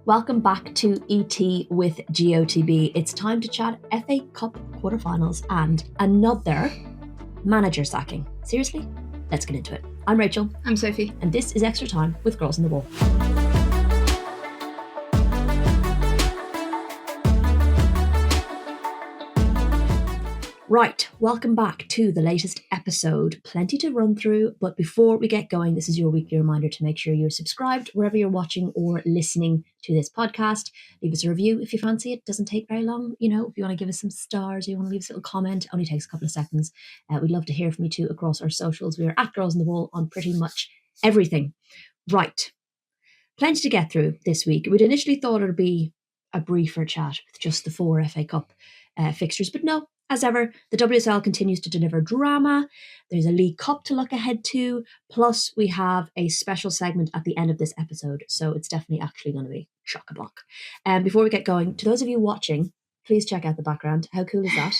Welcome back to ET with GOTB. It's time to chat FA Cup quarterfinals and another manager sacking. Seriously? Let's get into it. I'm Rachel. I'm Sophie. And this is Extra Time with Girls on the Ball. Right, welcome back to the latest episode. Plenty to run through, but before we get going, this is your weekly reminder to make sure you're subscribed wherever you're watching or listening to this podcast. Leave us a review if you fancy it. Doesn't take very long. You know, if you want to give us some stars, you want to leave us a little comment, it only takes a couple of seconds. We'd love to hear from you too across our socials. We are at Girls on the Ball on pretty much everything. Right, plenty to get through this week. We'd initially thought it would be a briefer chat with just the 4 FA Cup fixtures, but no. As ever, the WSL continues to deliver drama. There's a League Cup to look ahead to. Plus, we have a special segment at the end of this episode. So it's definitely actually going to be chock-a-block. Before we get going, to those of you watching, please check out the background. How cool is that?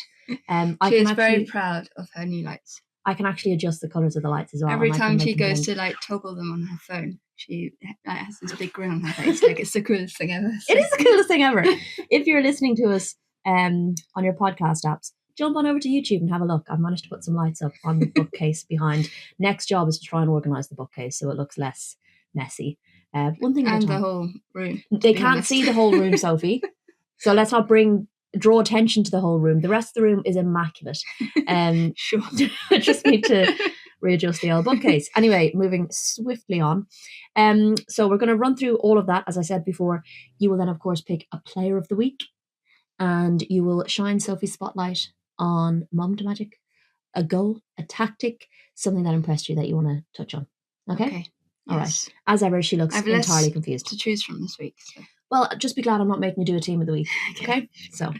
She is very proud of her new lights. I can actually adjust the colours of the lights as well. Every time she goes to toggle them on her phone, she has this big grin on her face. Like, it's the coolest thing ever. It is the coolest thing ever. If you're listening to us on your podcast apps, jump on over to YouTube and have a look. I've managed to put some lights up on the bookcase behind. Next job is to try and organise the bookcase so it looks less messy. One thing and the whole room. They can't see the whole room, Sophie. So let's not draw attention to the whole room. The rest of the room is immaculate. Sure. I just need to readjust the old bookcase. Anyway, moving swiftly on. So we're going to run through all of that. As I said before, you will then, of course, pick a player of the week and you will shine Sophie's spotlight on Mom to Magic, a goal, a tactic, something that impressed you that you want to touch on. Okay? All yes. Right. As ever, she looks entirely confused. To choose from this week. So. Well, just be glad I'm not making you do a team of the week. Okay? So,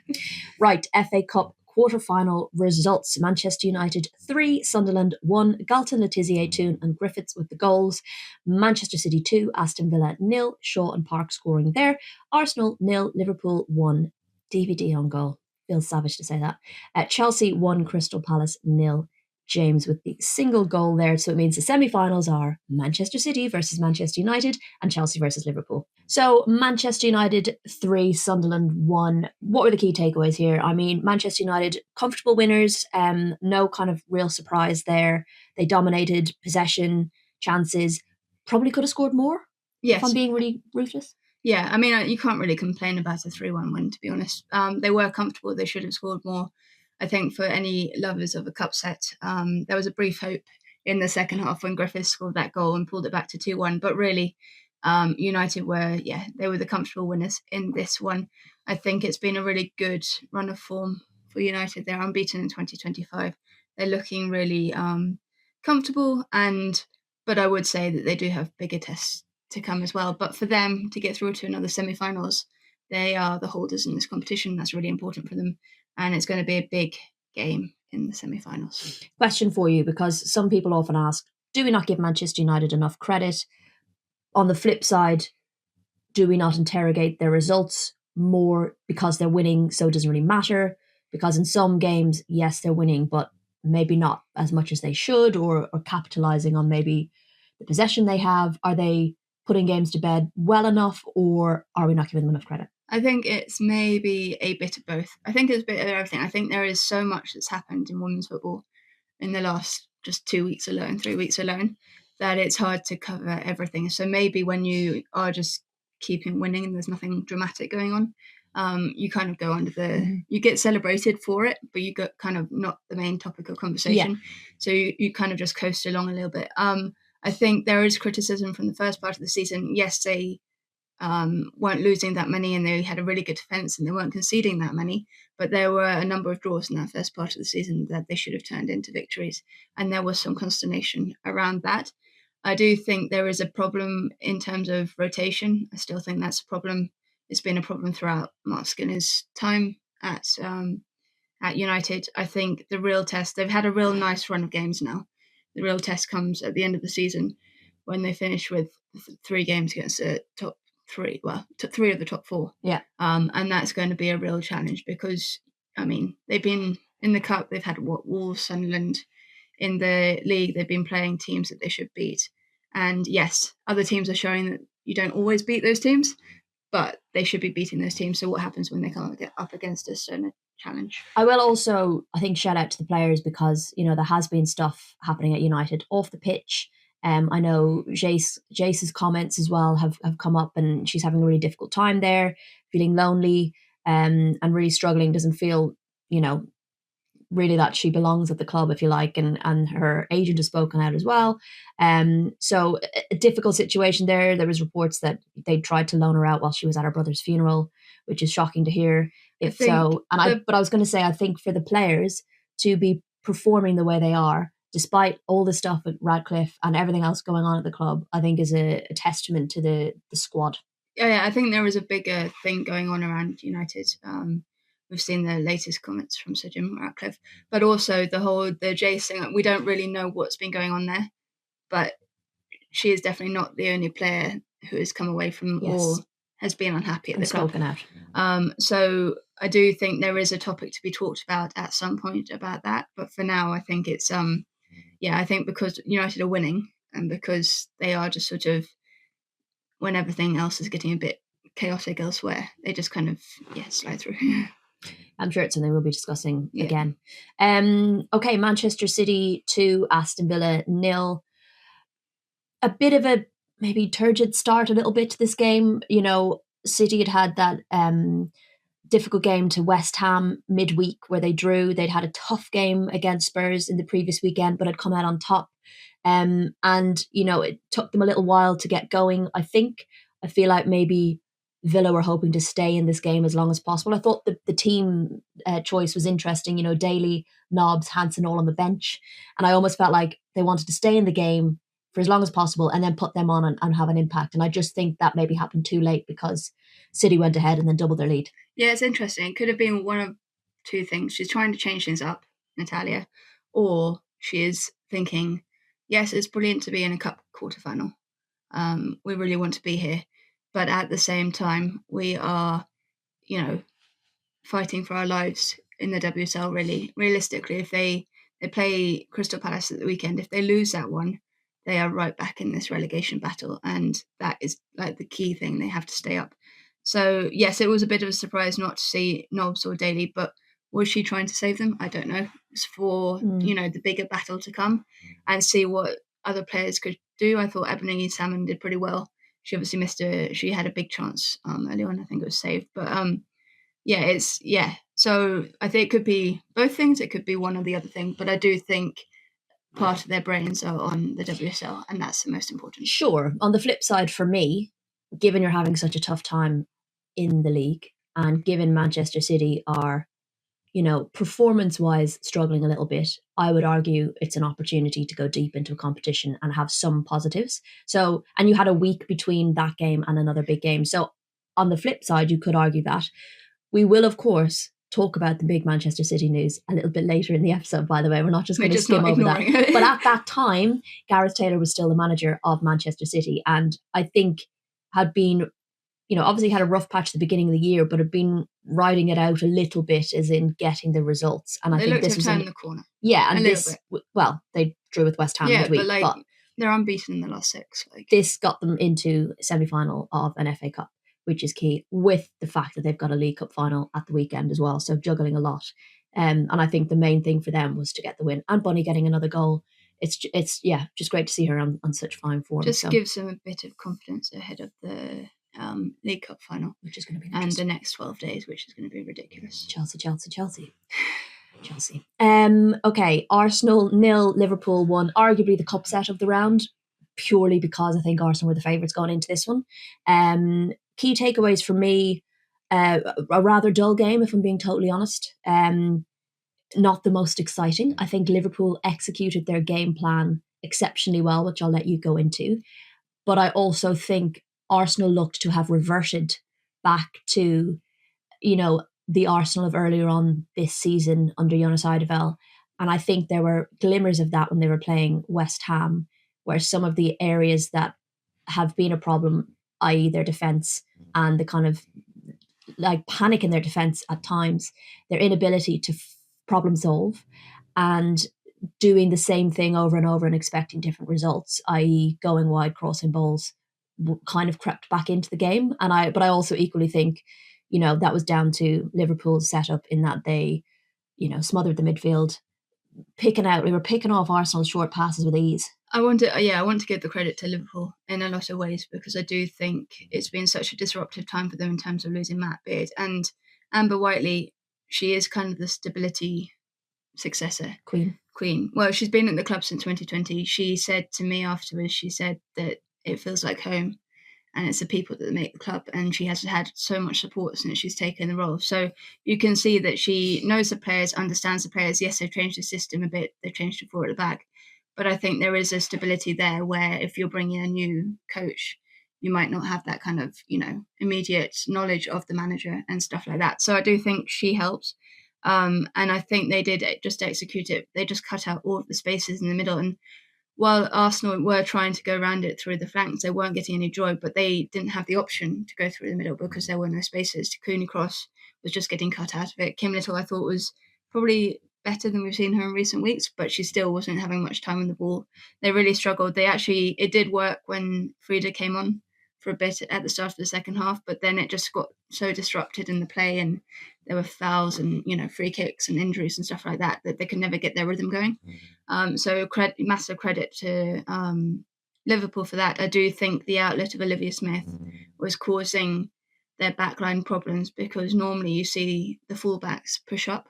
right, FA Cup quarterfinal results. Manchester United 3, Sunderland 1, Galton, Letizia 2 and Griffiths with the goals. Manchester City 2, Aston Villa 0, Shaw and Park scoring there. Arsenal 0, Liverpool 1. DVD on goal. Feels savage to say that. Chelsea 1, Crystal Palace 0. James with the single goal there. So it means the semi-finals are Manchester City versus Manchester United and Chelsea versus Liverpool. So Manchester United 3, Sunderland 1. What were the key takeaways here? I mean, Manchester United, comfortable winners. No kind of real surprise there. They dominated possession, chances. Probably could have scored more. Yes. If I'm being really ruthless. Yeah, I mean, you can't really complain about a 3-1 win, to be honest. They were comfortable. They should have scored more. I think for any lovers of a cup set, there was a brief hope in the second half when Griffiths scored that goal and pulled it back to 2-1. But really, United they were the comfortable winners in this one. I think it's been a really good run of form for United. They're unbeaten in 2025. They're looking really comfortable. But I would say that they do have bigger tests to come as well. But for them to get through to another semi-finals, they are the holders in this competition. That's really important for them. And it's going to be a big game in the semi-finals. Question for you, because some people often ask, do we not give Manchester United enough credit? On the flip side, do we not interrogate their results more because they're winning, so it doesn't really matter? Because in some games, yes, they're winning, but maybe not as much as they should, or capitalising on maybe the possession they have. Are they putting games to bed well enough, or are we not giving them enough credit? I think it's maybe a bit of both. I think it's a bit of everything. I think there is so much that's happened in women's football in the last just 2 weeks alone, 3 weeks alone, that it's hard to cover everything. So maybe when you are just keeping winning and there's nothing dramatic going on, you kind of go under you get celebrated for it, but you get kind of not the main topic of conversation. Yeah. So you kind of just coast along a little bit. I think there is criticism from the first part of the season. Yes, they weren't losing that many and they had a really good defence and they weren't conceding that many, but there were a number of draws in that first part of the season that they should have turned into victories, and there was some consternation around that. I do think there is a problem in terms of rotation. I still think that's a problem. It's been a problem throughout Mark Skinner's time at United. I think the real test, they've had a real nice run of games now. The real test comes at the end of the season when they finish with 3 games against the top 3, 3 of the top 4. Yeah. And that's going to be a real challenge because, I mean, they've been in the cup, they've had Wolves, Sunderland. In the league, they've been playing teams that they should beat. And yes, other teams are showing that you don't always beat those teams, but they should be beating those teams. So what happens when they come up against us in a challenge? I will also, I think, shout out to the players because, there has been stuff happening at United off the pitch. I know Jace's comments as well have come up, and she's having a really difficult time there, feeling lonely, and really struggling, doesn't feel, really that she belongs at the club, if you like, and her agent has spoken out as well. So a difficult situation there. There was reports that they tried to loan her out while she was at her brother's funeral, which is shocking to hear. But I was going to say, I think for the players to be performing the way they are, despite all the stuff at Radcliffe and everything else going on at the club, I think is a testament to the squad. Yeah, I think there is a bigger thing going on around United. We've seen the latest comments from Sir Jim Ratcliffe, but also the Jace thing. We don't really know what's been going on there, but she is definitely not the only player who has come away from or has been unhappy at the club. Spoken out. So I do think there is a topic to be talked about at some point about that, but for now, I think it's I think because United are winning and because they are just sort of, when everything else is getting a bit chaotic elsewhere, they just kind of slide through. I'm sure it's something we'll be discussing again. Okay, Manchester City 2, Aston Villa 0. A bit of a maybe turgid start a little bit to this game. City had that difficult game to West Ham midweek where they drew. They'd had a tough game against Spurs in the previous weekend, but had come out on top. And, it took them a little while to get going. I feel like maybe Villa were hoping to stay in this game as long as possible. I thought the team choice was interesting. Daly, Nobbs, Hansen all on the bench. And I almost felt like they wanted to stay in the game for as long as possible and then put them on and have an impact. And I just think that maybe happened too late because City went ahead and then doubled their lead. Yeah, it's interesting. It could have been one of two things. She's trying to change things up, Natalia, or she is thinking, yes, it's brilliant to be in a cup quarterfinal. We really want to be here. But at the same time, we are, fighting for our lives in the WSL, really. Realistically, if they play Crystal Palace at the weekend, if they lose that one, they are right back in this relegation battle. And that is like the key thing. They have to stay up. So, yes, it was a bit of a surprise not to see Nobbs or Daly, but was she trying to save them? I don't know. It's for, the bigger battle to come and see what other players could do. I thought Ebony Salmon did pretty well. She obviously she had a big chance early on. I think it was saved. But, So I think it could be both things. It could be one or the other thing. But I do think part of their brains are on the WSL, and that's the most important. Sure. On the flip side, for me, given you're having such a tough time in the league and given Manchester City are, performance-wise struggling a little bit, I would argue it's an opportunity to go deep into a competition and have some positives. So, and you had a week between that game and another big game. So on the flip side, you could argue that. We will, of course, talk about the big Manchester City news a little bit later in the episode, by the way. We're not just going to skim over that. But at that time, Gareth Taylor was still the manager of Manchester City, and I think had been, obviously had a rough patch at the beginning of the year, but had been riding it out a little bit as in getting the results. And I think this was in the corner. Yeah, and they drew with West Ham midweek, but they're unbeaten in the last 6. This got them into semi-final of an FA Cup, which is key, with the fact that they've got a League Cup final at the weekend as well. So juggling a lot. And I think the main thing for them was to get the win. And Bunny getting another goal. It's just great to see her on such fine form. Just gives them a bit of confidence ahead of the League Cup final, which is going to be and the next 12 days, which is going to be ridiculous. Chelsea. Okay, Arsenal 0, Liverpool 1. Arguably the cup set of the round, purely because I think Arsenal were the favourites going into this one. Key takeaways for me, a rather dull game, if I'm being totally honest. Not the most exciting. I think Liverpool executed their game plan exceptionally well, which I'll let you go into. But I also think Arsenal looked to have reverted back to, the Arsenal of earlier on this season under Jonas Eidevall. And I think there were glimmers of that when they were playing West Ham, where some of the areas that have been a problem, i.e. their defence and the kind of like panic in their defence at times, their inability to problem solve and doing the same thing over and over and expecting different results, i.e. going wide, crossing balls, kind of crept back into the game. But I also equally think, that was down to Liverpool's setup in that they, smothered the midfield, we were picking off Arsenal's short passes with ease. I want to give the credit to Liverpool in a lot of ways, because I do think it's been such a disruptive time for them in terms of losing Matt Beard. And Amber Whiteley, she is kind of the stability successor. Queen. Well, she's been at the club since 2020. She said to me afterwards, she said that it feels like home, and it's the people that make the club, and she has had so much support since she's taken the role. So you can see that she knows the players, understands the players. Yes, they've changed the system a bit. They've changed it forward at the back. But I think there is a stability there where if you're bringing a new coach, you might not have that kind of, immediate knowledge of the manager and stuff like that. So I do think she helps. And I think they did just execute it. They just cut out all of the spaces in the middle. And while Arsenal were trying to go around it through the flanks, they weren't getting any joy, but they didn't have the option to go through the middle because there were no spaces. Cooney Cross was just getting cut out of it. Kim Little, I thought, was probably better than we've seen her in recent weeks, but she still wasn't having much time on the ball. They really struggled. It did work when Frida came on for a bit at the start of the second half, but then it just got so disrupted in the play, and there were fouls and free kicks and injuries and stuff like that they could never get their rhythm going. So massive credit to Liverpool for that. I do think the outlet of Olivia Smith was causing their backline problems, because normally you see the fullbacks push up.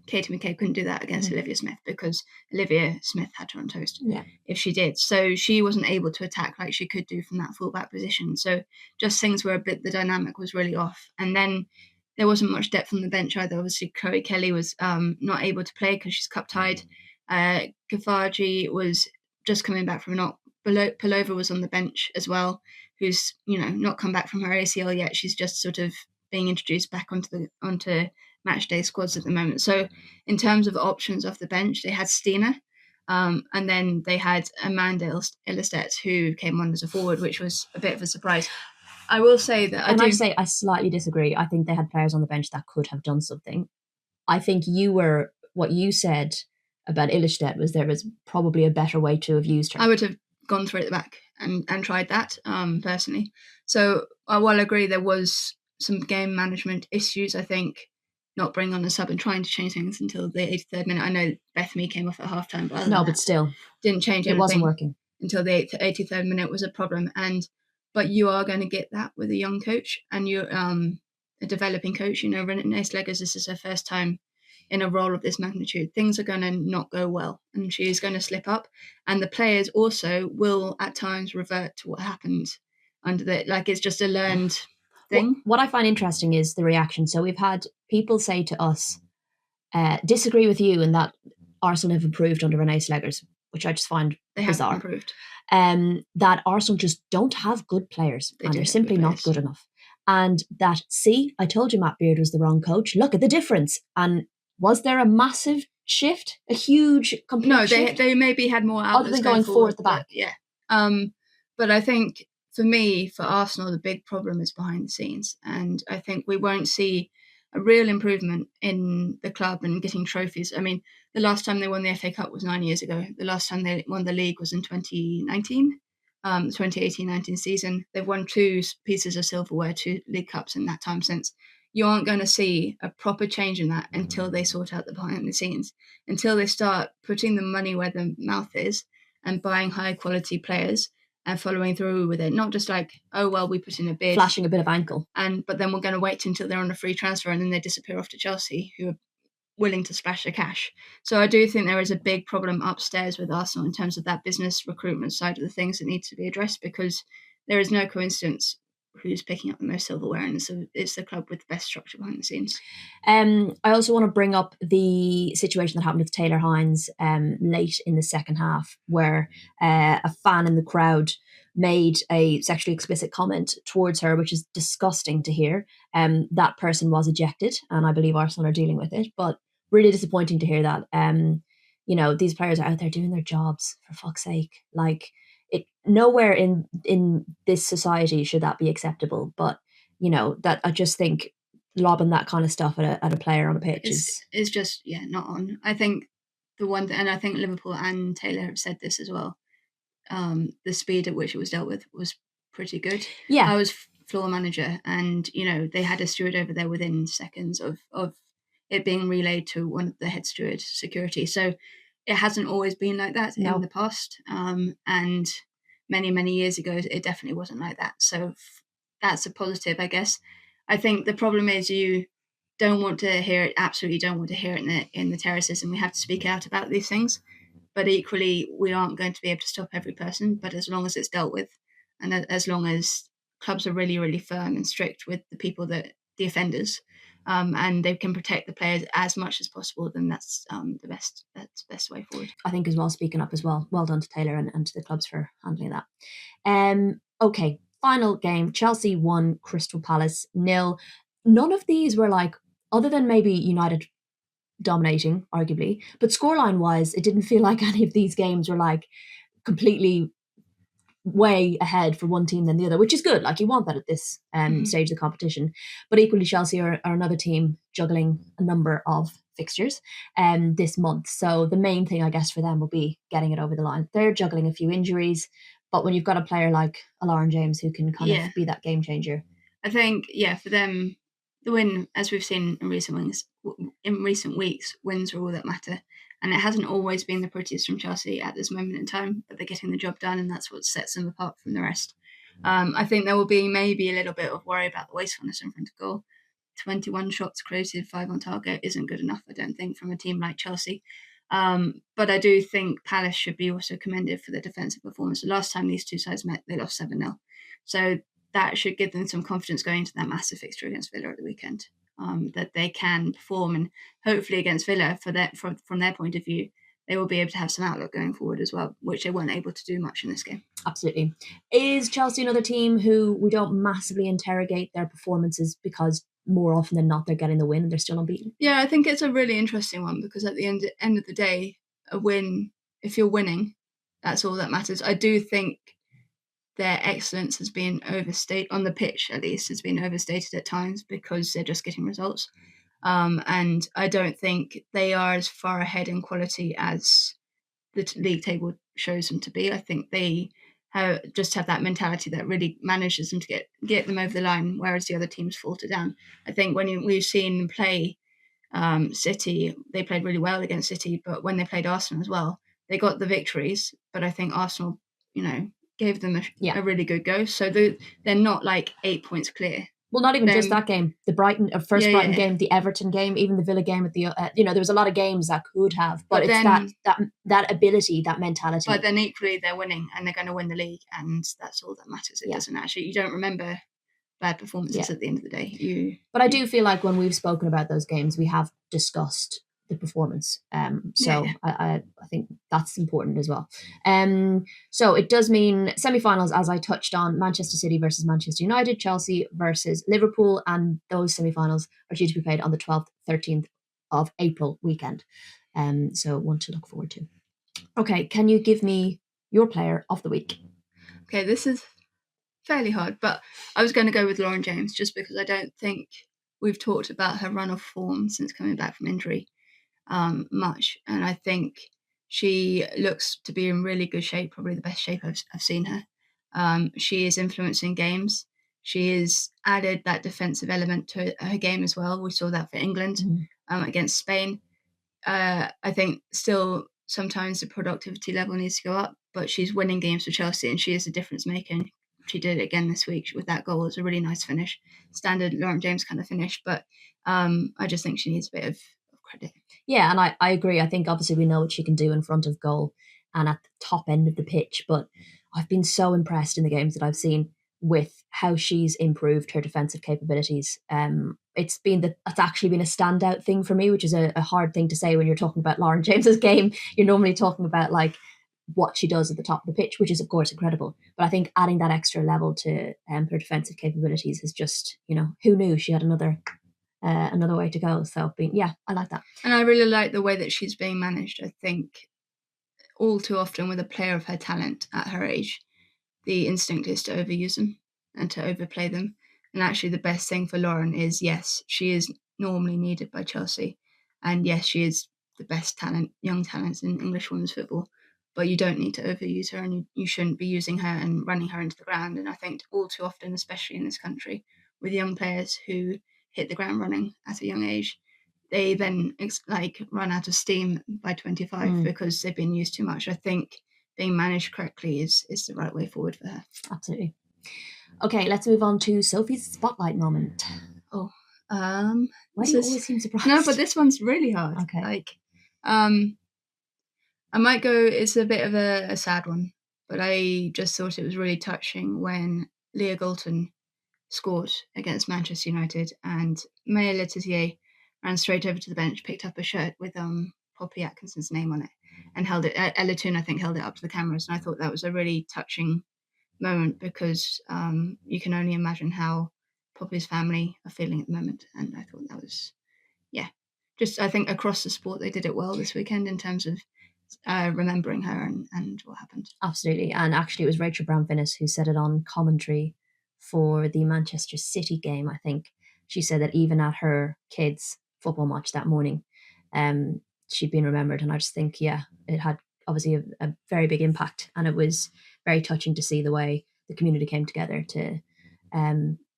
Katie McCabe couldn't do that against Olivia Smith because Olivia Smith had her on toast if she did. So she wasn't able to attack like she could do from that fullback position. So just things were the dynamic was really off. And then there wasn't much depth on the bench either. Obviously, Chloe Kelly was not able to play because she's cup tied. Kafaji was just coming back from a knock. Pelova was on the bench as well, who's not come back from her ACL yet. She's just sort of being introduced back onto match day squads at the moment. So in terms of options off the bench, they had Stina, and then they had Amanda Illistedt, who came on as a forward, which was a bit of a surprise. I will say that I slightly disagree. I think they had players on the bench that could have done something. I think what you said about Illistedt was there was probably a better way to have used her. I would have gone through at the back and tried that personally. So while I agree there was some game management issues, I think not bringing on a sub and trying to change things until the 83rd minute. I know Bethany came off at halftime, but still didn't change anything. It wasn't working until the 83rd minute was a problem. But you are going to get that with a young coach, and you're a developing coach. Renee Sleggers, this is her first time in a role of this magnitude. Things are going to not go well, and she is going to slip up. And the players also will at times revert to what happened it's just a learned thing. What I find interesting is the reaction. So we've had people say to us, disagree with you in that Arsenal have improved under Renee Sleggers, which I just find bizarre. Have improved. That Arsenal just don't have good players, and they're simply not good enough. And that, I told you Matt Beard was the wrong coach. Look at the difference. And was there a massive shift? A huge complete shift? No, they maybe had more outlets other than going forward at the back. Yeah. But I think for Arsenal, the big problem is behind the scenes. And I think we won't see a real improvement in the club and getting trophies. I mean, the last time they won the FA Cup was 9 years ago. The last time they won the league was in 2019, the 2018-19 season. They've won 2 pieces of silverware, 2 league cups in that time since. You aren't going to see a proper change in that until they sort out the behind the scenes, until they start putting the money where the mouth is and buying high quality players and following through with it. Not just like, oh, well, we put in a bid. Flashing a bit of ankle. But then we're going to wait until they're on a free transfer and then they disappear off to Chelsea, who are willing to splash the cash. So I do think there is a big problem upstairs with Arsenal in terms of that business recruitment side of the things that need to be addressed, because there is no coincidence who's picking up the most silverware, and it's the club with the best structure behind the scenes. I also want to bring up the situation that happened with Taylor Hines late in the second half, where a fan in the crowd made a sexually explicit comment towards her, which is disgusting to hear. That person was ejected, and I believe Arsenal are dealing with it, but really disappointing to hear that. These players are out there doing their jobs, for fuck's sake. Nowhere in this society should that be acceptable, but that I just think lobbing that kind of stuff at a player on a pitch is just not on. I think and I think Liverpool and Taylor have said this as well. The speed at which it was dealt with was pretty good. Yeah. I was floor manager, and they had a steward over there within seconds of it being relayed to one of the head steward security. So it hasn't always been like that in the past, and many years ago it definitely wasn't like that. So that's a positive, I guess. I think the problem is you don't want to hear it. Absolutely don't want to hear it in the terraces, and we have to speak out about these things. But equally, we aren't going to be able to stop every person. But as long as it's dealt with, and as long as clubs are really, really firm and strict with the offenders, and they can protect the players as much as possible, then that's the best way forward. I think as well, speaking up as well. Well done to Taylor and to the clubs for handling that. Okay, final game. Chelsea won, Crystal Palace 0. None of these were like, other than maybe United dominating, arguably, but scoreline wise, it didn't feel like any of these games were like completely way ahead for one team than the other, which is good. Like, you want that at this stage of the competition. But equally, Chelsea are another team juggling a number of fixtures this month. So the main thing, I guess, for them will be getting it over the line. They're juggling a few injuries, but when you've got a player like Lauren James who can kind of be that game changer, I think, for them, the win, as we've seen in recent weeks, wins are all that matter. And it hasn't always been the prettiest from Chelsea at this moment in time, but they're getting the job done, and that's what sets them apart from the rest. I think there will be maybe a little bit of worry about the wastefulness in front of goal. 21 shots created, 5 on target isn't good enough, I don't think, from a team like Chelsea. But I do think Palace should be also commended for their defensive performance. The last time these two sides met, they lost 7-0. So that should give them some confidence going into that massive fixture against Villa at the weekend, that they can perform, and hopefully against Villa, from their point of view, they will be able to have some outlook going forward as well, which they weren't able to do much in this game. Absolutely. Is Chelsea another team who we don't massively interrogate their performances because more often than not they're getting the win and they're still unbeaten? Yeah, I think it's a really interesting one, because at the end of the day, a win, if you're winning, that's all that matters. I do think their excellence has been overstated, on the pitch at least, has been overstated at times because they're just getting results. And I don't think they are as far ahead in quality as the league table shows them to be. I think they have that mentality that really manages them to get them over the line, whereas the other teams falter down. I think when we've seen them play City, they played really well against City, but when they played Arsenal as well, they got the victories. But I think Arsenal, gave them a really good go. So they're not like 8 points clear. Well, not even just that game. The Brighton game, the Everton game, even the Villa game at the there was a lot of games that could have, but it's then, that ability, that mentality. But then equally, they're winning, and they're going to win the league, and that's all that matters. It doesn't actually. You don't remember bad performances at the end of the day. But I do feel like when we've spoken about those games, we have discussed the performance. I think that's important as well. So it does mean semi-finals, as I touched on: Manchester City versus Manchester United, Chelsea versus Liverpool, and those semi-finals are due to be played on the 12th, 13th of April weekend. So one to look forward to. Okay, can you give me your player of the week? Okay, this is fairly hard, but I was going to go with Lauren James, just because I don't think we've talked about her run of form since coming back from injury much, and I think she looks to be in really good shape, probably the best shape I've seen her. She is influencing games. She has added that defensive element to her game as well. We saw that for England against Spain. I think still sometimes the productivity level needs to go up, but she's winning games for Chelsea, and she is a difference maker. She did it again this week with that goal. It was a really nice finish, standard Lauren James kind of finish, but I just think she needs a bit of credit. Yeah, and I agree. I think obviously we know what she can do in front of goal and at the top end of the pitch, but I've been so impressed in the games that I've seen with how she's improved her defensive capabilities. It's actually been a standout thing for me, which is a hard thing to say when you're talking about Lauren James's game. You're normally talking about like what she does at the top of the pitch, which is of course incredible. But I think adding that extra level to her defensive capabilities is just, who knew she had another way to go. So I like that. And I really like the way that she's being managed. I think all too often with a player of her talent at her age, the instinct is to overuse them and to overplay them. And actually the best thing for Lauren is, yes, she is normally needed by Chelsea. And yes, she is the best young talent in English women's football. but you don't need to overuse her, and you shouldn't be using her and running her into the ground. And I think all too often, especially in this country, with young players who hit the ground running at a young age, they then run out of steam by 25 because they've been used too much. I think being managed correctly is the right way forward for her. Absolutely. Okay, let's move on to Sophie's spotlight moment. Oh, Why do you always seem surprised? No, but this one's really hard. Okay. I might go, it's a bit of a sad one, but I just thought it was really touching when Leah Galton scored against Manchester United, and Maya Letizia ran straight over to the bench, picked up a shirt with Poppy Atkinson's name on it, and held it. Ella Toon, I think, held it up to the cameras, and I thought that was a really touching moment because you can only imagine how Poppy's family are feeling at the moment, and I thought that was, just I think across the sport they did it well this weekend in terms of remembering her and what happened. Absolutely. And actually it was Rachel Brown-Finnis who said it on commentary for the Manchester City game, I think. She said that even at her kids' football match that morning, she'd been remembered. And I just think, it had obviously a very big impact. And it was very touching to see the way the community came together to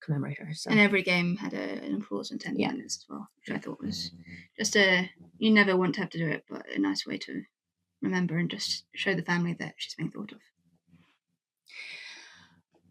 commemorate her. So. And every game had an applause and 10 minutes as well, which I thought was just you never want to have to do it, but a nice way to remember and just show the family that she's being thought of.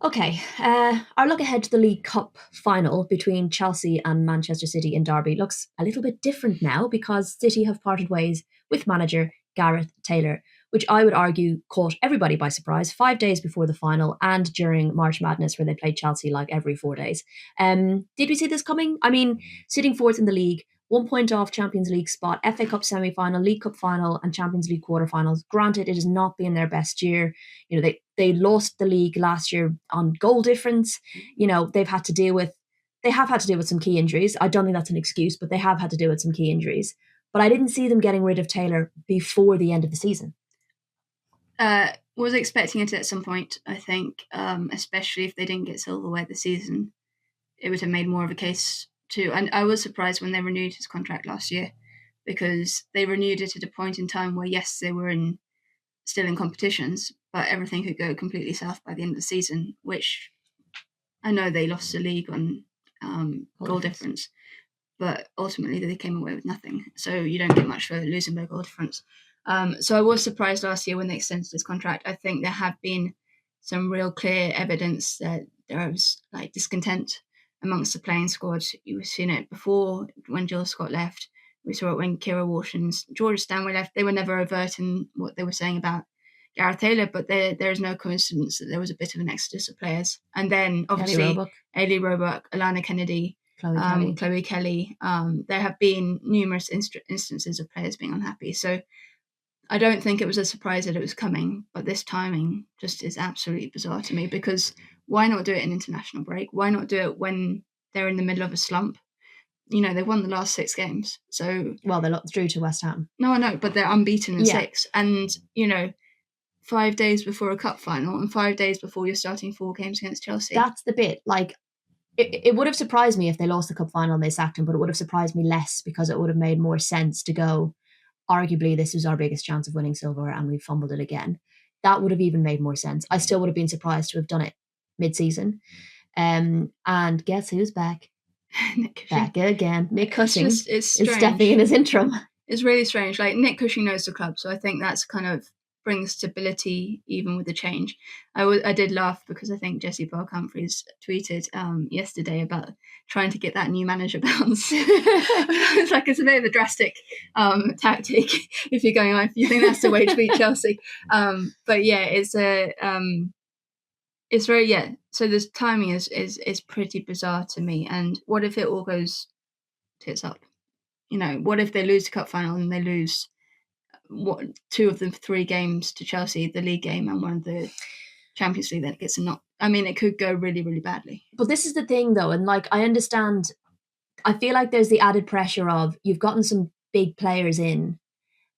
Okay, our look ahead to the League Cup final between Chelsea and Manchester City in Derby looks a little bit different now because City have parted ways with manager Gareth Taylor, which I would argue caught everybody by surprise 5 days before the final and during March Madness where they played Chelsea like every 4 days. Did we see this coming? I mean, sitting fourth in the league, 1 point off Champions League spot, FA Cup semi-final, League Cup final and Champions League quarterfinals. Granted, it has not been their best year. You know, they lost the league last year on goal difference. You know, they have had to deal with some key injuries. I don't think that's an excuse, but they have had to deal with some key injuries. But I didn't see them getting rid of Taylor before the end of the season. Was expecting it at some point, I think, especially if they didn't get silverware this season. It would have made more of a case too. And I was surprised when they renewed his contract last year because they renewed it at a point in time where, yes, they were still in competitions, but everything could go completely south by the end of the season, which I know they lost the league on goal difference, but ultimately they came away with nothing. So you don't get much for losing by goal difference. So I was surprised last year when they extended his contract. I think there have been some real clear evidence that there was discontent amongst the playing squad. You've seen it before when Jill Scott left. We saw it when Kira Walsh and Georgia Stanway left. They were never overt in what they were saying about Gareth Taylor, but there is no coincidence that there was a bit of an exodus of players. And then obviously Ailey Roebuck, Alana Kennedy, Chloe Kelly. There have been numerous instances of players being unhappy. So I don't think it was a surprise that it was coming, but this timing just is absolutely bizarre to me because why not do it in international break? Why not do it when they're in the middle of a slump? You know, they've won the last 6 games. So they drew to West Ham. No, I know, but they're unbeaten in 6. And, 5 days before a cup final and 5 days before you're starting 4 games against Chelsea. That's the bit. It would have surprised me if they lost the cup final and they sacked him, but it would have surprised me less because it would have made more sense to go, arguably, this was our biggest chance of winning silver and we fumbled it again. That would have even made more sense. I still would have been surprised to have done it mid-season. And guess who's back? Nick Cushing. Back again. Nick Cushing is stepping in his interim. It's really strange. Nick Cushing knows the club, so I think that's kind of brings stability even with the change. I did laugh because I think Jessie Park-Humphries tweeted yesterday about trying to get that new manager bounce. It's a bit of a drastic tactic if you're going on, if you think that's the way to beat Chelsea. But yeah, it's very so this timing is pretty bizarre to me. And what if it all goes tits up? What if they lose the cup final and they lose 2 of the 3 games to Chelsea, the league game and one of the Champions League, then it gets a knock. I mean, it could go really, really badly. But this is the thing though, and I understand, I feel like there's the added pressure of you've gotten some big players in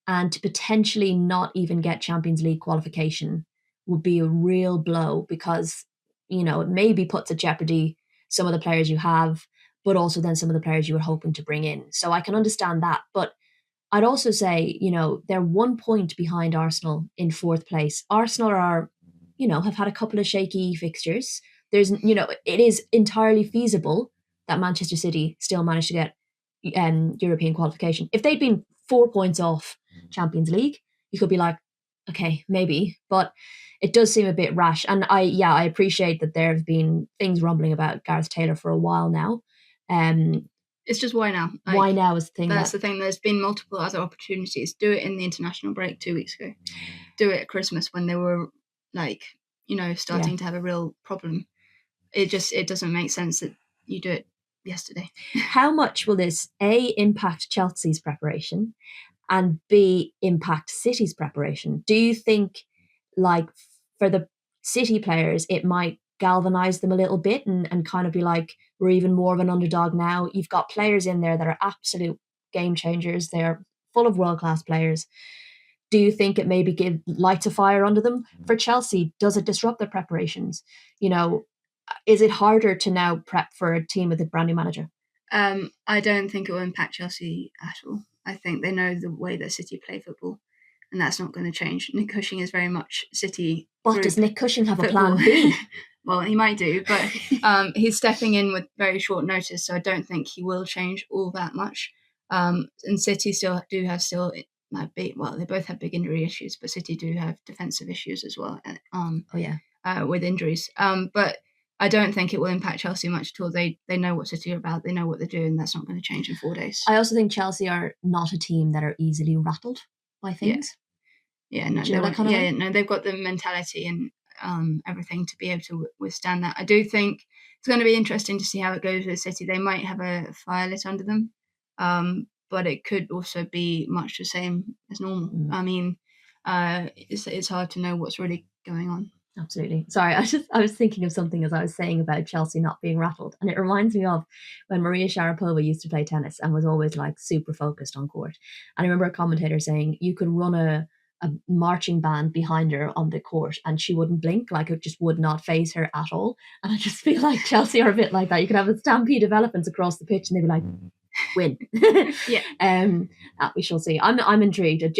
and to potentially not even get Champions League qualification would be a real blow because, it maybe puts at jeopardy some of the players you have, but also then some of the players you were hoping to bring in. So I can understand that. But I'd also say, they're 1 point behind Arsenal in fourth place. Arsenal are, have had a couple of shaky fixtures. It is entirely feasible that Manchester City still managed to get European qualification. If they'd been 4 points off Champions League, you could be like, okay, maybe, but it does seem a bit rash. And I appreciate that there have been things rumbling about Gareth Taylor for a while now. It's just why now? Why now is the thing. That's the thing. There's been multiple other opportunities. Do it in the international break 2 weeks ago. Do it at Christmas when they were starting to have a real problem. It doesn't make sense that you do it yesterday. How much will this A, impact Chelsea's preparation, and B, impact City's preparation? Do you think, like, for the City players, it might galvanize them a little bit and kind of be like, we're even more of an underdog now? You've got players in there that are absolute game changers. They're full of world-class players. Do you think it maybe lights a fire under them? For Chelsea, does it disrupt their preparations? Is it harder to now prep for a team with a brand new manager? I don't think it will impact Chelsea at all. I think they know the way that City play football, and that's not going to change. Nick Cushing is very much City. But does Nick Cushing have football. A plan B? Well, he might do, but he's stepping in with very short notice, so I don't think he will change all that much. And City they both have big injury issues, but City do have defensive issues as well. With injuries. But I don't think it will impact Chelsea much at all. They know what City are about. They know what they're doing. That's not going to change in 4 days. I also think Chelsea are not a team that are easily rattled by things. They've got the mentality and everything to be able to withstand that. I do think it's going to be interesting to see how it goes with City. They might have a fire lit under them, but it could also be much the same as normal. I mean, it's hard to know what's really going on. Absolutely. Sorry, I was thinking of something as I was saying about Chelsea not being rattled. And it reminds me of when Maria Sharapova used to play tennis and was always like super focused on court. And I remember a commentator saying you could run a marching band behind her on the court and she wouldn't blink, like it just would not faze her at all. And I just feel like Chelsea are a bit like that. You could have a stampede of elephants across the pitch and they'd be like, win. We shall see. I'm intrigued.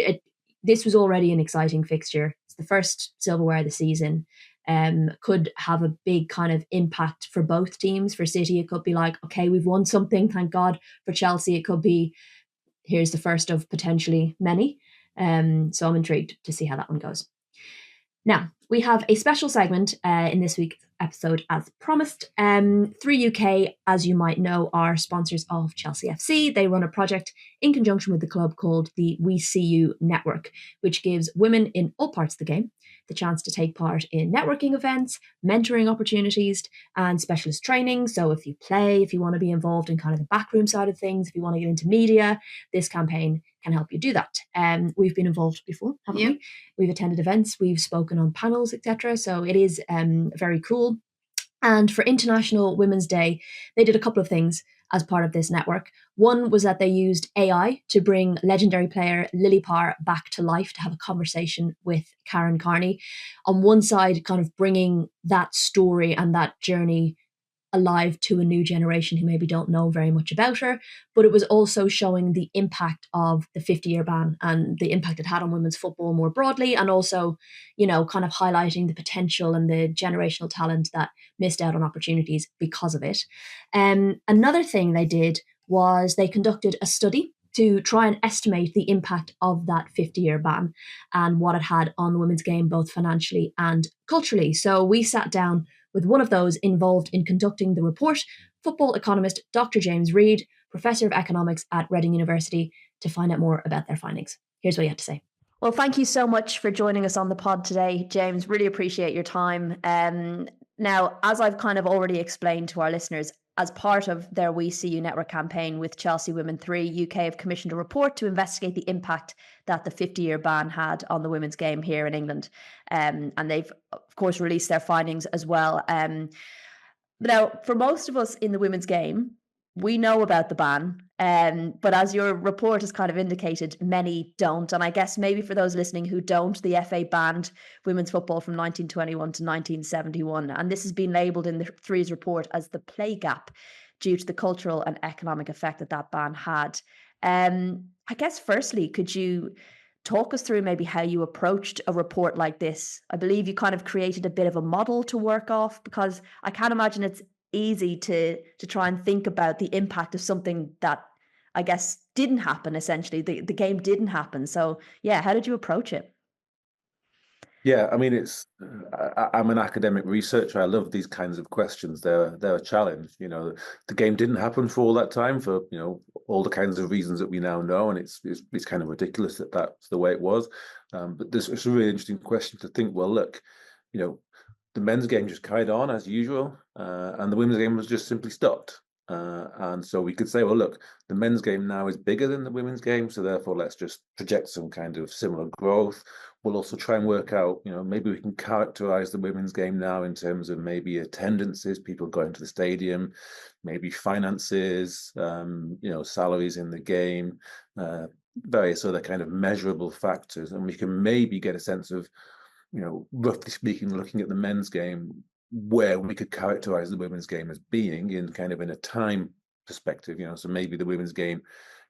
This was already an exciting fixture. It's the first silverware of the season. Could have a big kind of impact for both teams. For City, it could be like, okay, we've won something, thank God. For Chelsea, it could be, here's the first of potentially many. So I'm intrigued to see how that one goes. Now, we have a special segment in this week's episode as promised. 3UK, as you might know, are sponsors of Chelsea FC. They run a project in conjunction with the club called the We See You Network, which gives women in all parts of the game the chance to take part in networking events, mentoring opportunities, and specialist training. So if you want to be involved in kind of the backroom side of things, if you want to get into media, this campaign can help you do that. We've been involved before, haven't we? We've attended events, we've spoken on panels, etc. So it is very cool. And for International Women's Day, they did a couple of things as part of this network. One was that they used AI to bring legendary player Lily Parr back to life to have a conversation with Karen Carney. On one side, kind of bringing that story and that journey alive to a new generation who maybe don't know very much about her, but it was also showing the impact of the 50-year ban and the impact it had on women's football more broadly, and also, kind of highlighting the potential and the generational talent that missed out on opportunities because of it. Another thing they did was they conducted a study to try and estimate the impact of that 50-year ban and what it had on the women's game, both financially and culturally. So we sat down with one of those involved in conducting the report, football economist Dr. James Reid, Professor of Economics at Reading University, to find out more about their findings. Here's what he had to say. Well, thank you so much for joining us on the pod today, James. Really appreciate your time. Now, as I've kind of already explained to our listeners, as part of their We See You Network campaign with Chelsea Women 3, UK have commissioned a report to investigate the impact that the 50-year ban had on the women's game here in England. And they've, of course, released their findings as well. Now, for most of us in the women's game, we know about the ban, but as your report has kind of indicated, many don't. And I guess maybe for those listening who don't, the FA banned women's football from 1921 to 1971. And this has been labelled in the Three's report as the play gap due to the cultural and economic effect that ban had. I guess firstly, could you talk us through maybe how you approached a report like this? I believe you kind of created a bit of a model to work off, because I can't imagine it's easy to try and think about the impact of something that I guess didn't happen. Essentially, the game didn't happen. So yeah, how did you approach it? Yeah, I mean, I'm an academic researcher. I love these kinds of questions. They're a challenge. The game didn't happen for all that time for all the kinds of reasons that we now know, and it's kind of ridiculous that that's the way it was. But it's a really interesting question to think. Well, look, you know, the men's game just carried on as usual, and the women's game was just simply stopped. And so we could say, well, look, the men's game now is bigger than the women's game, so therefore let's just project some kind of similar growth. We'll also try and work out, maybe we can characterize the women's game now in terms of maybe attendances, people going to the stadium, maybe finances, salaries in the game, various other kind of measurable factors, and we can maybe get a sense of, roughly speaking, looking at the men's game, where we could characterize the women's game as being in a time perspective. So maybe the women's game,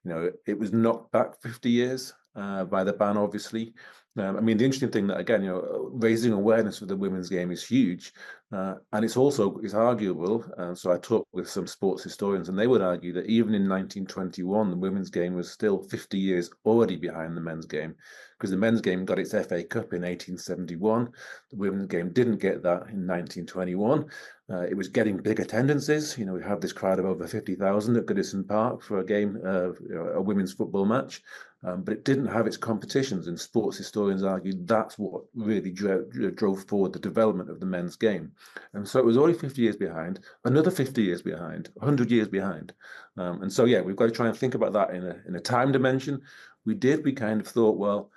it was knocked back 50 years by the ban, obviously. I mean, the interesting thing that, again, raising awareness for the women's game is huge, and it's arguable. So I talked with some sports historians, and they would argue that even in 1921, the women's game was still 50 years already behind the men's game, because the men's game got its FA Cup in 1871. The women's game didn't get that in 1921. It was getting big attendances. We have this crowd of over 50,000 at Goodison Park for a game, a women's football match. But it didn't have its competitions, and sports historians argued that's what really drove forward the development of the men's game. And so it was already 50 years behind, another 50 years behind, 100 years behind. And so, yeah, we've got to try and think about that in a time dimension. We kind of thought, well,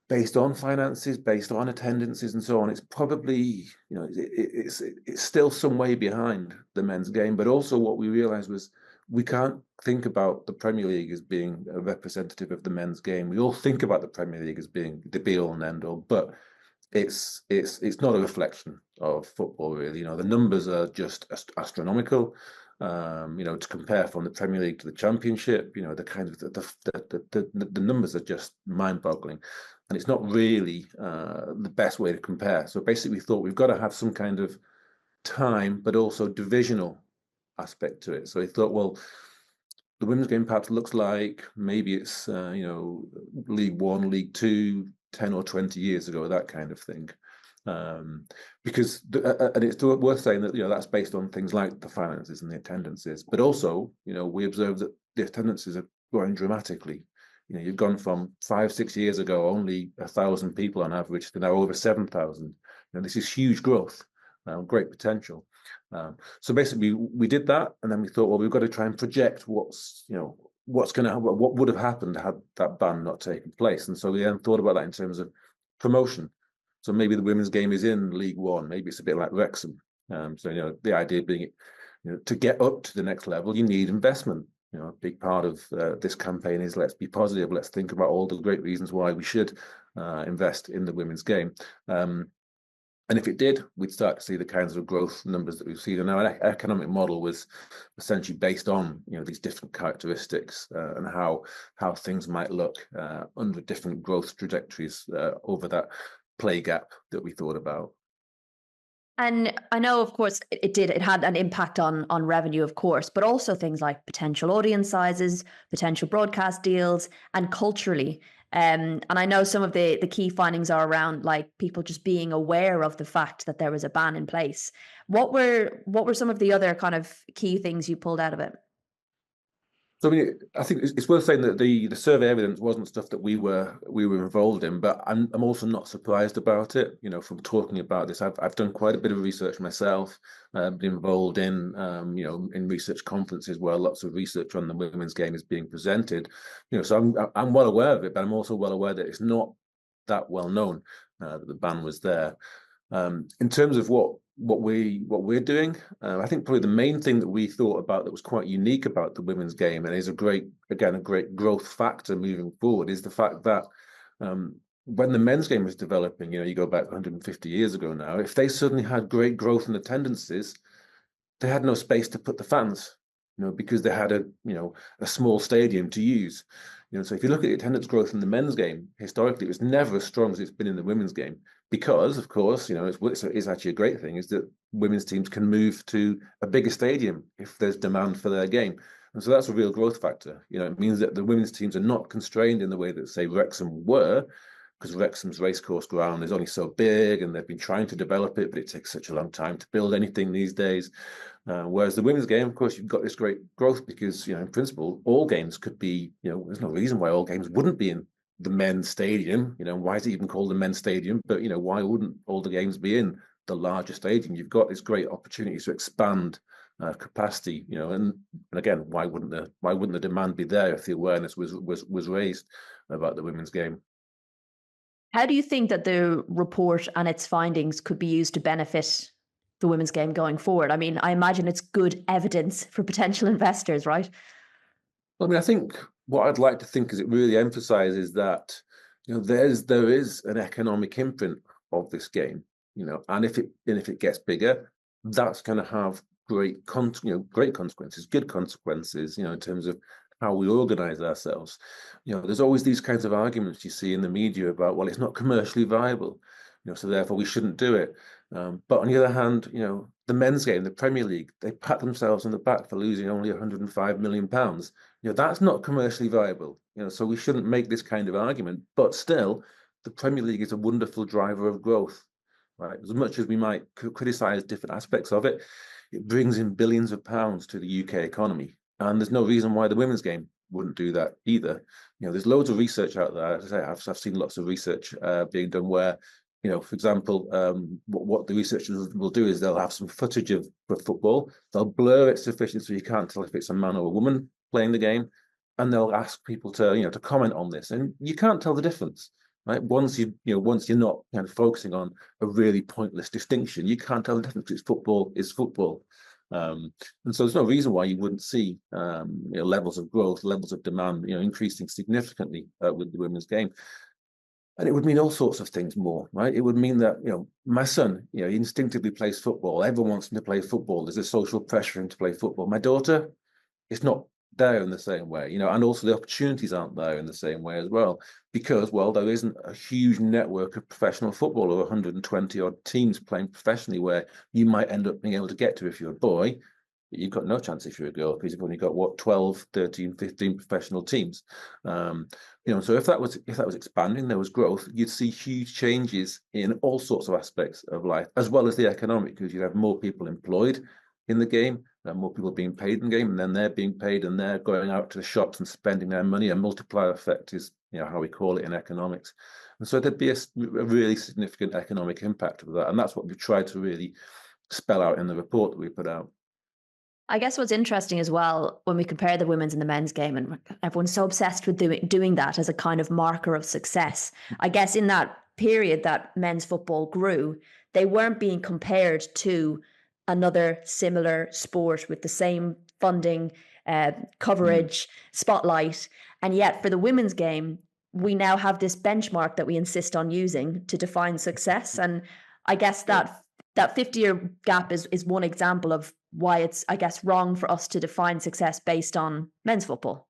based on finances, based on attendances and so on, it's probably, it's still some way behind the men's game. But also what we realized was we can't think about the Premier League as being a representative of the men's game. We all think about the Premier League as being the be all and end all, but it's not a reflection of football, really. The numbers are just astronomical. To compare from the Premier League to the Championship, the kind of the numbers are just mind-boggling, and it's not really the best way to compare. So basically, we thought we've got to have some kind of time, but also divisional aspect to it. So we thought, well, the women's game perhaps looks like maybe it's League One, League Two, 10 or 20 years ago, that kind of thing. Because and it's worth saying that that's based on things like the finances and the attendances, but also we observed that the attendances are growing dramatically. You've gone from 5-6 years ago only 1,000 people on average to now over 7,000. This is huge growth, great potential. So basically, we did that, and then we thought, well, we've got to try and project what would have happened had that ban not taken place. And so we then thought about that in terms of promotion. So maybe the women's game is in League One. Maybe it's a bit like Wrexham. So the idea being, to get up to the next level, you need investment. A big part of this campaign is let's be positive. Let's think about all the great reasons why we should invest in the women's game. And if it did, we'd start to see the kinds of growth numbers that we've seen. And our economic model was essentially based on these different characteristics and how things might look under different growth trajectories over that play gap that we thought about. And I know, of course, it had an impact on revenue, of course, but also things like potential audience sizes, potential broadcast deals, and culturally. And I know some of the key findings are around like people just being aware of the fact that there was a ban in place. What were some of the other kind of key things you pulled out of it? So I mean, I think it's worth saying that the survey evidence wasn't stuff that we were involved in, but I'm also not surprised about it. From talking about this, I've done quite a bit of research myself, been involved in in research conferences where lots of research on the women's game is being presented. So I'm well aware of it, but I'm also well aware that it's not that well known that the ban was there. In terms of what we're doing, I think probably the main thing that we thought about that was quite unique about the women's game and is a great growth factor moving forward is the fact that when the men's game was developing, you go back 150 years ago now, if they suddenly had great growth in attendances, they had no space to put the fans. because they had a small stadium to use. So if you look at the attendance growth in the men's game, historically, it was never as strong as it's been in the women's game because, of course, it's actually a great thing is that women's teams can move to a bigger stadium if there's demand for their game. And so that's a real growth factor. It means that the women's teams are not constrained in the way that, say, Wrexham were, because Wrexham's racecourse ground is only so big and they've been trying to develop it, but it takes such a long time to build anything these days. Whereas the women's game, of course, you've got this great growth because, in principle, all games could be, there's no reason why all games wouldn't be in the men's stadium. Why is it even called the men's stadium? But, why wouldn't all the games be in the larger stadium? You've got this great opportunity to expand capacity, and again, why wouldn't the demand be there if the awareness was raised about the women's game? How do you think that the report and its findings could be used to benefit the women's game going forward? I mean, I imagine it's good evidence for potential investors, right? I mean, I think what I'd like to think is it really emphasizes that, there is an economic imprint of this game, and if it gets bigger, that's going to have great consequences, good consequences, in terms of how we organize ourselves. There's always these kinds of arguments you see in the media about, well, it's not commercially viable, so therefore we shouldn't do it. But on the other hand, the men's game, the Premier League, they pat themselves on the back for losing only £105 million. That's not commercially viable. So we shouldn't make this kind of argument. But still, the Premier League is a wonderful driver of growth, right? As much as we might criticize different aspects of it, it brings in billions of pounds to the UK economy. And there's no reason why the women's game wouldn't do that either. There's loads of research out there. As I say, I've seen lots of research being done where, for example, what the researchers will do is they'll have some footage of football. They'll blur it sufficiently so you can't tell if it's a man or a woman playing the game, and they'll ask people to comment on this, and you can't tell the difference, right? Once you're not kind of focusing on a really pointless distinction, you can't tell the difference. It's football is football. And so there's no reason why you wouldn't see levels of growth, levels of demand, increasing significantly with the women's game. And it would mean all sorts of things more, right? It would mean that, my son, he instinctively plays football. Everyone wants him to play football. There's a social pressure for him to play football. My daughter, it's not there in the same way, and also the opportunities aren't there in the same way as well, because, well, there isn't a huge network of professional football or 120 odd teams playing professionally where you might end up being able to get to if you're a boy, but you've got no chance if you're a girl because you've only got 12, 13, 15 professional teams. So if that was expanding, there was growth, you'd see huge changes in all sorts of aspects of life, as well as the economic, because you'd have more people employed in the game, more people being paid in the game, and then they're being paid and they're going out to the shops and spending their money. A multiplier effect is how we call it in economics. And so there'd be a really significant economic impact of that. And that's what we tried to really spell out in the report that we put out. I guess what's interesting as well, when we compare the women's and the men's game, and everyone's so obsessed with doing that as a kind of marker of success. I guess in that period that men's football grew, they weren't being compared to another similar sport with the same funding, coverage, spotlight. And yet for the women's game, we now have this benchmark that we insist on using to define success. And I guess that 50-year gap is one example of why it's, I guess, wrong for us to define success based on men's football.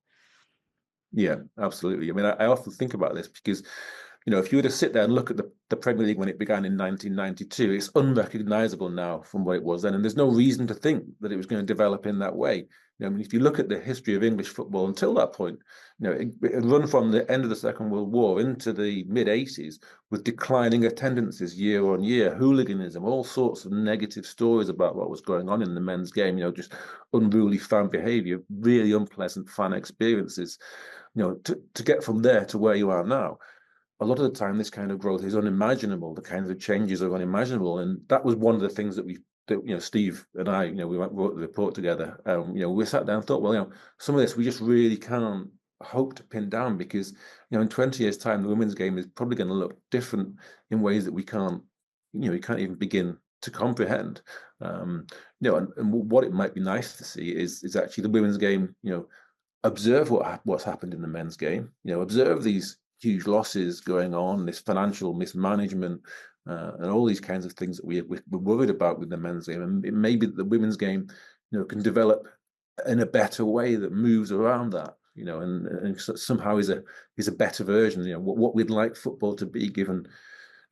Yeah, absolutely. I mean, I often think about this because, if you were to sit there and look at the Premier League when it began in 1992, it's unrecognizable now from what it was then. And there's no reason to think that it was going to develop in that way. I mean, if you look at the history of English football until that point, it run from the end of the Second World War into the mid-80s with declining attendances year on year, hooliganism, all sorts of negative stories about what was going on in the men's game, just unruly fan behavior, really unpleasant fan experiences. To get from there to where you are now, a lot of the time this kind of growth is unimaginable. The kinds of changes are unimaginable. And that was one of the things that Steve and I, we wrote the report together. We sat down and thought, well, some of this we just really can't hope to pin down because, in 20 years' time, the women's game is probably going to look different in ways that we can't even begin to comprehend. And what it might be nice to see is actually the women's game, observe what's happened in the men's game, observe these huge losses going on, this financial mismanagement, and all these kinds of things that we're worried about with the men's game. And it may be that the women's game, can develop in a better way that moves around that, you know, and somehow is a better version, you know, what we'd like football to be, given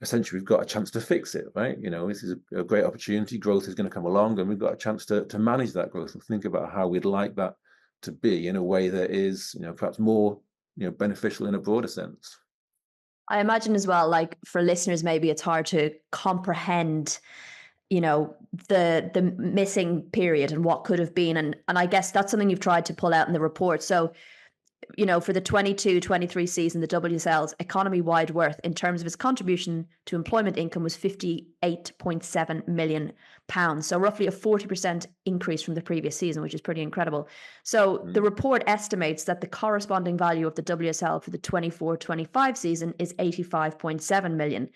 essentially we've got a chance to fix it, right? You know, this is a great opportunity. Growth is going to come along, and we've got a chance to manage that growth and think about how we'd like that to be in a way that is, you know, perhaps more, you know, beneficial in a broader sense. I imagine as well, like for listeners, maybe it's hard to comprehend, you know, the missing period and what could have been. And I guess that's something you've tried to pull out in the report. So, you know, for the 22-23 season, the WSL's economy-wide worth in terms of its contribution to employment income was £58.7 million. So roughly a 40% increase from the previous season, which is pretty incredible. So the report estimates that the corresponding value of the WSL for the 24-25 season is £85.7 million.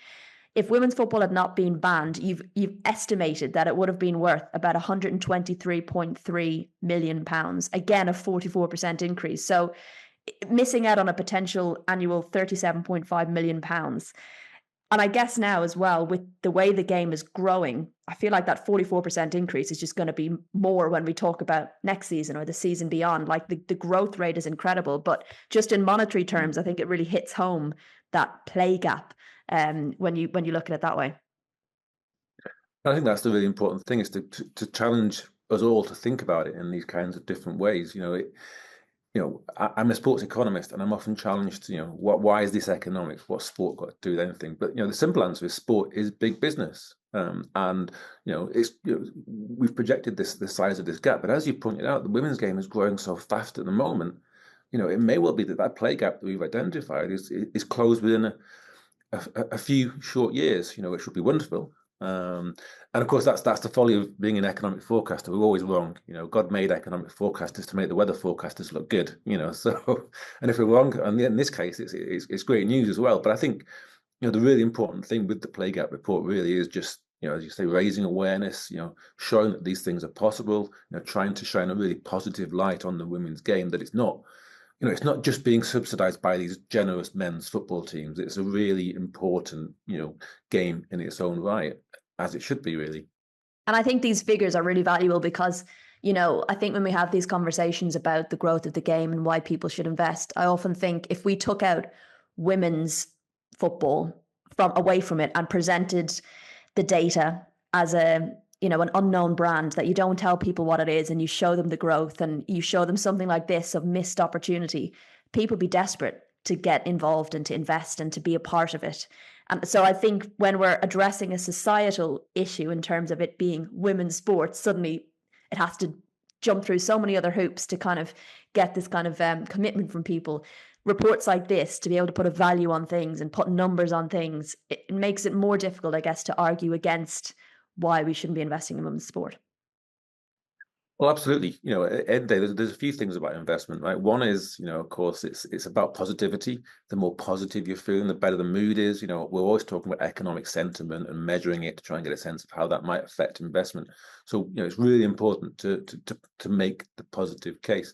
If women's football had not been banned, you've estimated that it would have been worth about £123.3 million. Again, a 44% increase. So missing out on a potential annual £37.5 million. And I guess now as well, with the way the game is growing, I feel like that 44% increase is just going to be more when we talk about next season or the season beyond. Like the growth rate is incredible, but just in monetary terms, I think it really hits home that play gap when you look at it that way. I think that's the really important thing, is to challenge us all to think about it in these kinds of different ways. You know, I'm a sports economist, and I'm often challenged, you know, why is this economics? What's sport got to do with anything? But, you know, the simple answer is sport is big business. And, you know, we've projected the size of this gap. But as you pointed out, the women's game is growing so fast at the moment. You know, it may well be that play gap that we've identified is closed within a few short years, you know, which would be wonderful. And of course, that's the folly of being an economic forecaster. We're always wrong. You know, God made economic forecasters to make the weather forecasters look good. You know, so, and if we're wrong, and in this case, it's great news as well. But I think, you know, the really important thing with the play gap report really is just, you know, as you say, raising awareness. You know, showing that these things are possible. You know, trying to shine a really positive light on the women's game, that it's not, you know, it's not just being subsidized by these generous men's football teams. It's a really important, you know, game in its own right, as it should be, really. And I think these figures are really valuable because, you know, I think when we have these conversations about the growth of the game and why people should invest, I often think if we took out women's football away from it and presented the data as a, you know, an unknown brand, that you don't tell people what it is and you show them the growth and you show them something like this of missed opportunity, people be desperate to get involved and to invest and to be a part of it. And so I think when we're addressing a societal issue in terms of it being women's sports, suddenly it has to jump through so many other hoops to kind of get this kind of commitment from people. Reports like this, to be able to put a value on things and put numbers on things, it makes it more difficult, I guess, to argue against why we shouldn't be investing in women's sport. Well, absolutely. You know, Ed, there's a few things about investment, right? One is, you know, of course, it's about positivity. The more positive you're feeling, the better the mood is. You know, we're always talking about economic sentiment and measuring it to try and get a sense of how that might affect investment. So, you know, it's really important to make the positive case.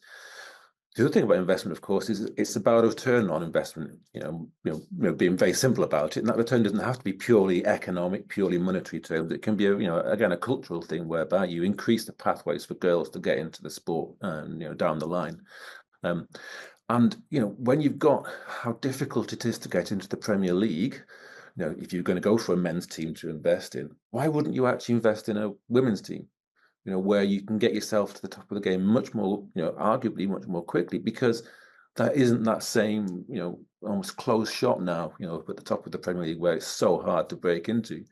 The other thing about investment, of course, is it's about a return on investment. You know, being very simple about it, and that return doesn't have to be purely economic, purely monetary terms. It can be, you know, again, a cultural thing whereby you increase the pathways for girls to get into the sport, and you know, down the line. And you know, when you've got how difficult it is to get into the Premier League, you know, if you're going to go for a men's team to invest in, why wouldn't you actually invest in a women's team? You know, where you can get yourself to the top of the game much more, you know, arguably much more quickly, because that isn't that same, you know, almost closed shop now, you know, at the top of the Premier League, where it's so hard to break into.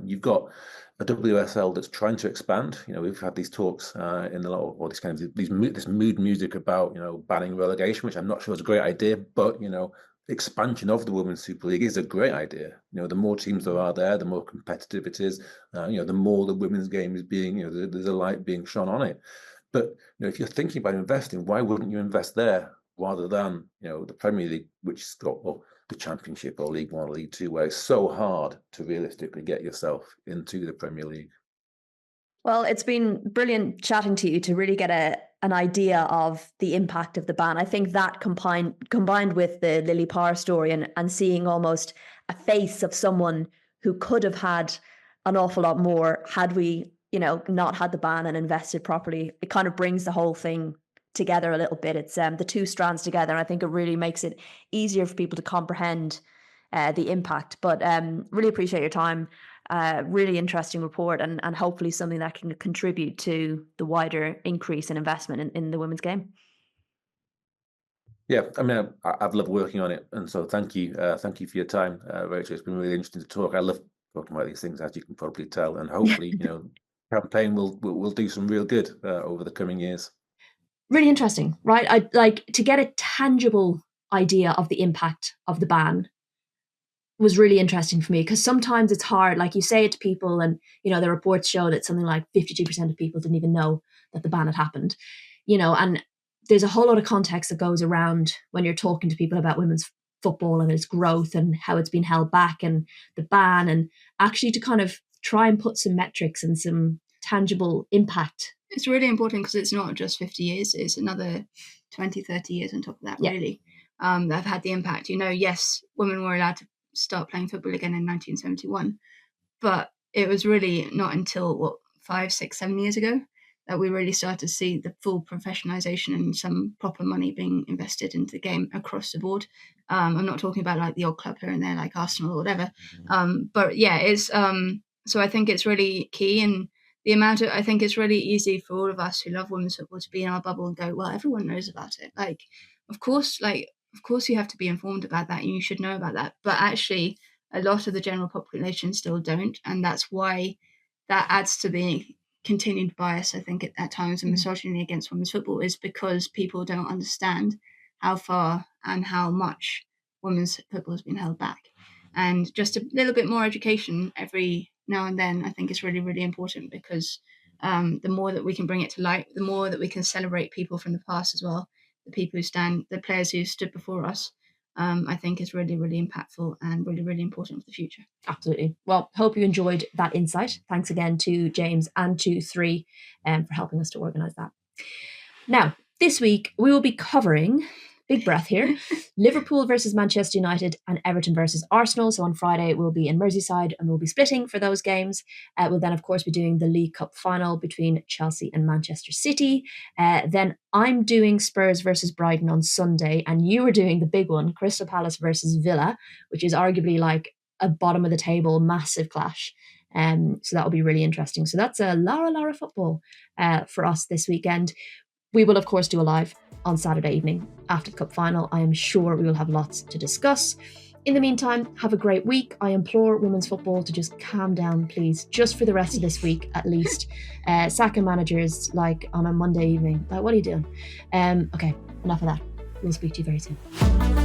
You've got a WSL that's trying to expand. You know, we've had these talks in the law, or this mood music about, you know, banning relegation, which I'm not sure is a great idea, but you know, expansion of the Women's Super League is a great idea. You know, the more teams there are there, the more competitive it is. You know, the more the women's game is being, you know, there's a light being shone on it. But you know, if you're thinking about investing, why wouldn't you invest there rather than, you know, the Premier League, which has got, well, the Championship or League One or League Two, where it's so hard to realistically get yourself into the Premier League? Well, it's been brilliant chatting to you to really get an idea of the impact of the ban. I think that combined with the Lily Parr story and seeing almost a face of someone who could have had an awful lot more had we not had the ban and invested properly, it kind of brings the whole thing together a little bit. It's the two strands together, and I think it really makes it easier for people to comprehend the impact. But really appreciate your time. Really interesting report, and hopefully something that can contribute to the wider increase in investment in the women's game. Yeah, I mean, I've loved working on it, and so thank you for your time, Rachel. It's been really interesting to talk. I love talking about these things, as you can probably tell, and hopefully, campaign will do some real good over the coming years. Really interesting, right? I like to get a tangible idea of the impact of the ban was really interesting for me, because sometimes it's hard, like you say it to people, and the reports show that something like 52% of people didn't even know that the ban had happened, and there's a whole lot of context that goes around when you're talking to people about women's football and its growth and how it's been held back and the ban, and actually to kind of try and put some metrics and some tangible impact. It's really important because it's not just 50 years, it's another 20, 30 years on top of that, really, that have had the impact. Yes, women were allowed to start playing football again in 1971, but it was really not until 5, 6, 7 years ago that we really started to see the full professionalization and some proper money being invested into the game across the board. I'm not talking about like the odd club here and there like Arsenal or whatever, but yeah, it's so I think it's really key, and the amount of, I think it's really easy for all of us who love women's football to be in our bubble and go, well, everyone knows about it, of course you have to be informed about that and you should know about that, but actually a lot of the general population still don't, and that's why that adds to the continued bias, I think, at times, and misogyny against women's football, is because people don't understand how far and how much women's football has been held back. And just a little bit more education every now and then, I think, is really, really important, because the more that we can bring it to light, the more that we can celebrate people from the past as well, the players who stood before us, I think is really, really impactful and really, really important for the future. Absolutely. Well, hope you enjoyed that insight. Thanks again to James and to 3 for helping us to organise that. Now, this week we will be covering, big breath here, Liverpool versus Manchester United and Everton versus Arsenal. So on Friday we'll be in Merseyside and we'll be splitting for those games. We'll then, of course, be doing the League Cup final between Chelsea and Manchester City. Then I'm doing Spurs versus Brighton on Sunday, and you are doing the big one, Crystal Palace versus Villa, which is arguably like a bottom of the table massive clash. So that will be really interesting. So that's a Lara football for us this weekend. We will, of course, do a live on Saturday evening after the cup final. I am sure we will have lots to discuss. In the meantime, have a great week. I implore women's football to just calm down, please, just for the rest of this week at least. Sacking managers like on a Monday evening. What are you doing? Okay, enough of that. We'll speak to you very soon.